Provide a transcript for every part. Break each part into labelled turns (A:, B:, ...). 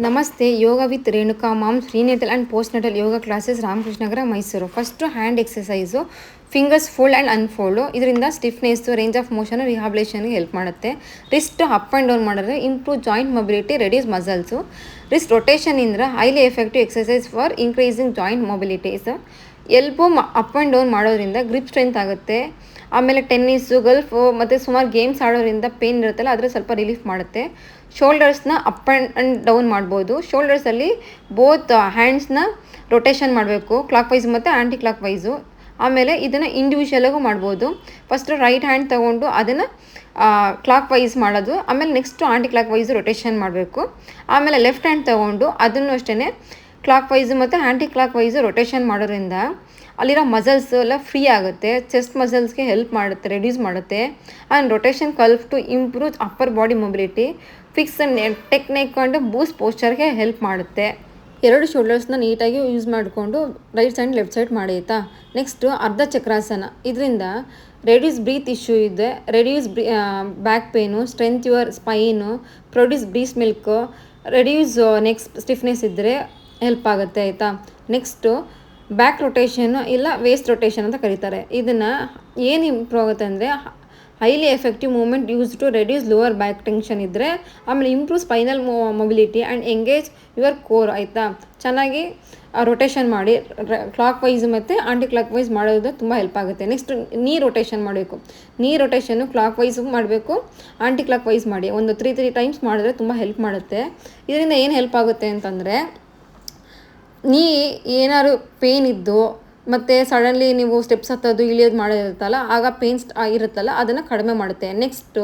A: ನಮಸ್ತೆ. Yoga with Renuka ma'am prenatal and postnatal yoga classes Ramakrishnanagar Mysuru. First hand exercise, fingers fold and unfold. ಇದರಿಂದ stiffness, range of motion, ರಿಹಾಬಿಲೇಷನ್ಗೆ help ಮಾಡುತ್ತೆ. Wrist up and down ಮಾಡಿದ್ರೆ improve joint mobility, reduce muscles. Wrist rotation ಇಂದ highly effective exercise for increasing joint mobilities. Elbow up and down ಮಾಡೋದ್ರಿಂದ grip strength ಆಗುತ್ತೆ. ಆಮೇಲೆ tennis, ಗಲ್ಫು ಮತ್ತು ಸುಮಾರು ಗೇಮ್ಸ್ ಆಡೋದ್ರಿಂದ ಪೇನ್ ಇರುತ್ತಲ್ಲ ಆದರೆ ಸ್ವಲ್ಪ ರಿಲೀಫ್ ಮಾಡುತ್ತೆ. ಶೋಲ್ಡರ್ಸ್ನ ಅಪ್ ಆ್ಯಂಡ್ ಡೌನ್ ಮಾಡ್ಬೋದು. ಶೋಲ್ಡರ್ಸಲ್ಲಿ ಬೋತ್ ಹ್ಯಾಂಡ್ಸ್ನ ರೊಟೇಷನ್ ಮಾಡಬೇಕು, ಕ್ಲಾಕ್ ವೈಸ್ ಮತ್ತು ಆ್ಯಂಟಿ ಕ್ಲಾಕ್ ವೈಸು. ಆಮೇಲೆ ಇದನ್ನು ಇಂಡಿವಿಜುವಲಾಗೂ ಮಾಡ್ಬೋದು. ಫಸ್ಟು ರೈಟ್ ಹ್ಯಾಂಡ್ ತೊಗೊಂಡು ಅದನ್ನು ಕ್ಲಾಕ್ ವೈಸ್ ಮಾಡೋದು, ಆಮೇಲೆ ನೆಕ್ಸ್ಟು ಆ್ಯಂಟಿ ಕ್ಲಾಕ್ ವೈಸು ರೊಟೇಷನ್ ಮಾಡಬೇಕು. ಆಮೇಲೆ ಲೆಫ್ಟ್ ಹ್ಯಾಂಡ್ ತೊಗೊಂಡು ಅದನ್ನು ಅಷ್ಟೇ ಕ್ಲಾಕ್ ವೈಸು ಮತ್ತು ಆ್ಯಂಟಿ ಕ್ಲಾಕ್ ವೈಸು ರೊಟೇಷನ್ ಮಾಡೋದ್ರಿಂದ ಅಲ್ಲಿರೋ ಮಸಲ್ಸ್ ಎಲ್ಲ ಫ್ರೀ ಆಗುತ್ತೆ. ಚೆಸ್ಟ್ ಮಸಲ್ಸ್ಗೆ ಹೆಲ್ಪ್ ಮಾಡುತ್ತೆ, ರೆಡ್ಯೂಸ್ ಮಾಡುತ್ತೆ. And rotation help to improve upper body mobility, fix technique and boost ಪೋಸ್ಚರ್ಗೆ ಹೆಲ್ಪ್ ಮಾಡುತ್ತೆ. ಎರಡು ಶೋಲ್ಡರ್ಸ್ನ ನೀಟಾಗಿ ಯೂಸ್ ಮಾಡಿಕೊಂಡು ರೈಟ್ ಸೈಡ್ ಲೆಫ್ಟ್ ಸೈಡ್ ಮಾಡಿ ಆಯಿತಾ. ನೆಕ್ಸ್ಟು ಅರ್ಧ ಚಕ್ರಾಸನ. ಇದರಿಂದ ರೆಡ್ಯೂಸ್ ಬ್ರೀತ್ ಇಶ್ಯೂ ಇದೆ, reduce back pain, strengthen your spine, produce breast milk, reduce neck stiffness ಇದ್ದರೆ ಹೆಲ್ಪ್ ಆಗುತ್ತೆ ಆಯಿತಾ. ನೆಕ್ಸ್ಟು ಬ್ಯಾಕ್ ರೊಟೇಷನ್ನು ಇಲ್ಲ ವೇಸ್ಟ್ ರೊಟೇಷನ್ ಅಂತ ಕರೀತಾರೆ. ಇದನ್ನು ಏನು ಇಂಪ್ರೂವ್ ಆಗುತ್ತೆ ಅಂದರೆ highly effective movement use to reduce lower back tension ಇದ್ದರೆ, ಆಮೇಲೆ improve spinal mobility and engage your core ಆಯಿತಾ. ಚೆನ್ನಾಗಿ ರೊಟೇಷನ್ ಮಾಡಿ ಕ್ಲಾಕ್ ವೈಸ್ ಮತ್ತು ಆ್ಯಂಟಿ ಕ್ಲಾಕ್ ವೈಸ್ ಮಾಡೋದು ತುಂಬ ಹೆಲ್ಪ್ ಆಗುತ್ತೆ. ನೆಕ್ಸ್ಟ್ ನೀ ರೊಟೇಷನ್ ಮಾಡಬೇಕು. ನೀ ರೊಟೇಷನ್ನು ಕ್ಲಾಕ್ ವೈಸು ಮಾಡಬೇಕು, ಆ್ಯಂಟಿ ಕ್ಲಾಕ್ ವೈಸ್ ಮಾಡಿ. ಒಂದು 3 ಟೈಮ್ಸ್ ಮಾಡಿದ್ರೆ ತುಂಬ ಹೆಲ್ಪ್ ಮಾಡುತ್ತೆ. ಇದರಿಂದ ಏನು ಹೆಲ್ಪ್ ಆಗುತ್ತೆ ಅಂತಂದರೆ, ನೀ ಏನಾದ್ರು ಪೇನ್ ಇದ್ದು ಮತ್ತು ಸಡನ್ಲಿ ನೀವು ಸ್ಟೆಪ್ಸ್ ಹತ್ತೋದು ಇಳಿಯೋದು ಮಾಡೋದಿರುತ್ತಲ್ಲ, ಆಗ ಪೇನ್ಸ್ ಇರುತ್ತಲ್ಲ ಅದನ್ನು ಕಡಿಮೆ ಮಾಡುತ್ತೆ. ನೆಕ್ಸ್ಟು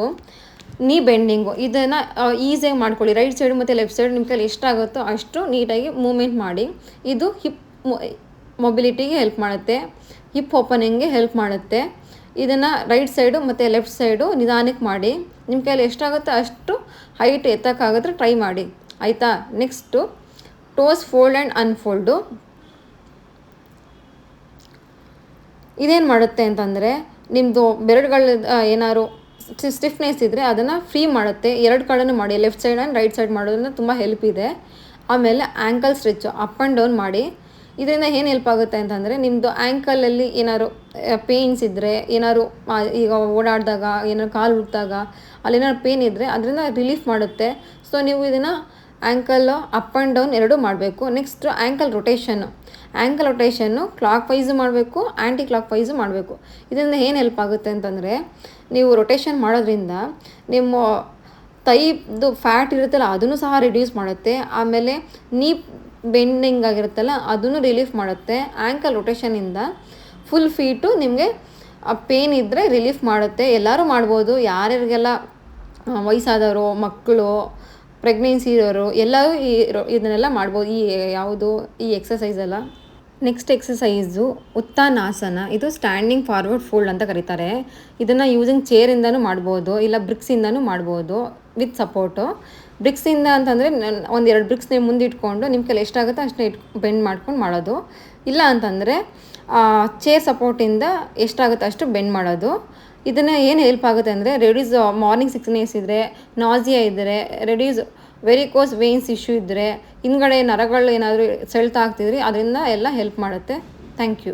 A: ನೀ ಬೆಂಡಿಂಗು. ಇದನ್ನು ಈಸಿಯಾಗಿ ಮಾಡ್ಕೊಳ್ಳಿ. ರೈಟ್ ಸೈಡು ಮತ್ತು ಲೆಫ್ಟ್ ಸೈಡ್ ನಿಮ್ಮ ಕೈಲಿ ಎಷ್ಟಾಗುತ್ತೋ ಅಷ್ಟು ನೀಟಾಗಿ ಮೂವ್ಮೆಂಟ್ ಮಾಡಿ. ಇದು ಹಿಪ್ ಮೊಬಿಲಿಟಿಗೆ ಹೆಲ್ಪ್ ಮಾಡುತ್ತೆ, ಹಿಪ್ ಓಪನಿಂಗ್ಗೆ ಹೆಲ್ಪ್ ಮಾಡುತ್ತೆ. ಇದನ್ನು ರೈಟ್ ಸೈಡು ಮತ್ತು ಲೆಫ್ಟ್ ಸೈಡು ನಿಧಾನಕ್ಕೆ ಮಾಡಿ. ನಿಮ್ಮ ಕೈಲಿ ಎಷ್ಟಾಗುತ್ತೋ ಅಷ್ಟು ಹೈಟ್ ಎತ್ತಕ್ಕಾಗಿದ್ರೆ ಟ್ರೈ ಮಾಡಿ ಆಯಿತಾ. Next toes fold and unfold. ಇದೇನು ಮಾಡುತ್ತೆ ಅಂತಂದರೆ, ನಿಮ್ಮದು ಬೆರಳುಗಳ ಏನಾದ್ರು ಸ್ಟಿಫ್ನೆಸ್ ಇದ್ದರೆ ಅದನ್ನು ಫ್ರೀ ಮಾಡುತ್ತೆ. ಎರಡು ಕಡೆನೂ ಮಾಡಿ, left side and right side ಮಾಡೋದ್ರಿಂದ ತುಂಬ ಹೆಲ್ಪ್ ಇದೆ. ಆಮೇಲೆ ankle stretch up and down ಮಾಡಿ. ಇದರಿಂದ ಏನು ಹೆಲ್ಪ್ ಆಗುತ್ತೆ ಅಂತಂದರೆ, ನಿಮ್ಮದು ಆ್ಯಂಕಲಲ್ಲಿ ಏನಾದ್ರು ಪೇಯ್ನ್ಸ್ ಇದ್ದರೆ, ಏನಾದ್ರು ಈಗ ಓಡಾಡಿದಾಗ ಏನಾದ್ರು ಕಾಲು ಹುಟ್ಟಿದಾಗ ಅಲ್ಲೇನಾದ್ರು ಪೇನ್ ಇದ್ದರೆ ಅದರಿಂದ ರಿಲೀಫ್ ಮಾಡುತ್ತೆ. ಸೊ ನೀವು ಇದನ್ನು ಆ್ಯಂಕಲ್ಲು ಅಪ್ ಆ್ಯಂಡ್ ಡೌನ್ ಎರಡೂ ಮಾಡಬೇಕು. Next ankle rotation clock wise ಮಾಡಬೇಕು, ಆ್ಯಂಟಿ ಕ್ಲಾಕ್ ವೈಸು ಮಾಡಬೇಕು. ಇದರಿಂದ ಏನು ಹೆಲ್ಪ್ ಆಗುತ್ತೆ ಅಂತಂದರೆ, ನೀವು ರೊಟೇಷನ್ ಮಾಡೋದ್ರಿಂದ ನಿಮ್ಮ ಥೈದು ಫ್ಯಾಟ್ ಇರುತ್ತಲ್ಲ ಅದನ್ನು ಸಹ ರಿಡ್ಯೂಸ್ ಮಾಡುತ್ತೆ. ಆಮೇಲೆ ನೀ ಬೆಂಡಿಂಗ್ ಆಗಿರುತ್ತಲ್ಲ ಅದನ್ನು ರಿಲೀಫ್ ಮಾಡುತ್ತೆ. ಆ್ಯಂಕಲ್ ರೊಟೇಷನಿಂದ ಫುಲ್ ಫೀಟು ನಿಮಗೆ ಪೇನ್ ಇದ್ದರೆ ರಿಲೀಫ್ ಮಾಡುತ್ತೆ. ಎಲ್ಲರೂ ಮಾಡ್ಬೋದು, ಯಾರ್ಯಾರಿಗೆಲ್ಲ ವಯಸ್ಸಾದವರು, ಮಕ್ಕಳು, ಪ್ರೆಗ್ನೆನ್ಸಿ ಇರೋರು ಎಲ್ಲರೂ ಇದನ್ನೆಲ್ಲ ಮಾಡ್ಬೋದು. ಈ ಎಕ್ಸಸೈಸ್ ಎಲ್ಲ. Next exercise Uttanasana. ಇದು ಸ್ಟ್ಯಾಂಡಿಂಗ್ ಫಾರ್ವರ್ಡ್ ಫೋಲ್ಡ್ ಅಂತ ಕರೀತಾರೆ. ಇದನ್ನು ಯೂಸಿಂಗ್ ಚೇರಿಂದನೂ ಮಾಡ್ಬೋದು, ಇಲ್ಲ ಬ್ರಿಕ್ಸಿಂದನೂ ಮಾಡ್ಬೋದು ವಿತ್ ಸಪೋರ್ಟು. ಬ್ರಿಕ್ಸಿಂದ ಅಂತಂದರೆ 1-2 ಬ್ರಿಕ್ಸ್ ನೀವು ಮುಂದೆ ಇಟ್ಕೊಂಡು ನಿಮ್ಮ ಕೈಲಿ ಎಷ್ಟಾಗುತ್ತೋ ಅಷ್ಟೇ ಬೆಂಡ್ ಮಾಡ್ಕೊಂಡು ಮಾಡೋದು. ಇಲ್ಲ ಅಂತಂದರೆ ಚೇರ್ ಸಪೋರ್ಟಿಂದ ಎಷ್ಟಾಗುತ್ತೋ ಅಷ್ಟು ಬೆಂಡ್ ಮಾಡೋದು. ಇದನ್ನು ಏನು ಹೆಲ್ಪ್ ಆಗುತ್ತೆ ಅಂದರೆ, ರೆಡ್ಯೂಸ್ ಮಾರ್ನಿಂಗ್ ಸಿಕ್ನೆಸ್ ಇದ್ದರೆ, ನಾಸಿಯಾ ಇದ್ದರೆ, ರೆಡ್ಯೂಸ್ ವೆರಿಕೋಸ್ ವೇನ್ಸ್ ಇಶ್ಯೂ ಇದ್ದರೆ, ಹಿಂದ್ಗಡೆ ನರಗಳು ಏನಾದರೂ ಸೆಳೆತ ಆಗ್ತಿದ್ರೆ ಅದರಿಂದ ಎಲ್ಲ ಹೆಲ್ಪ್ ಮಾಡುತ್ತೆ. Thank you.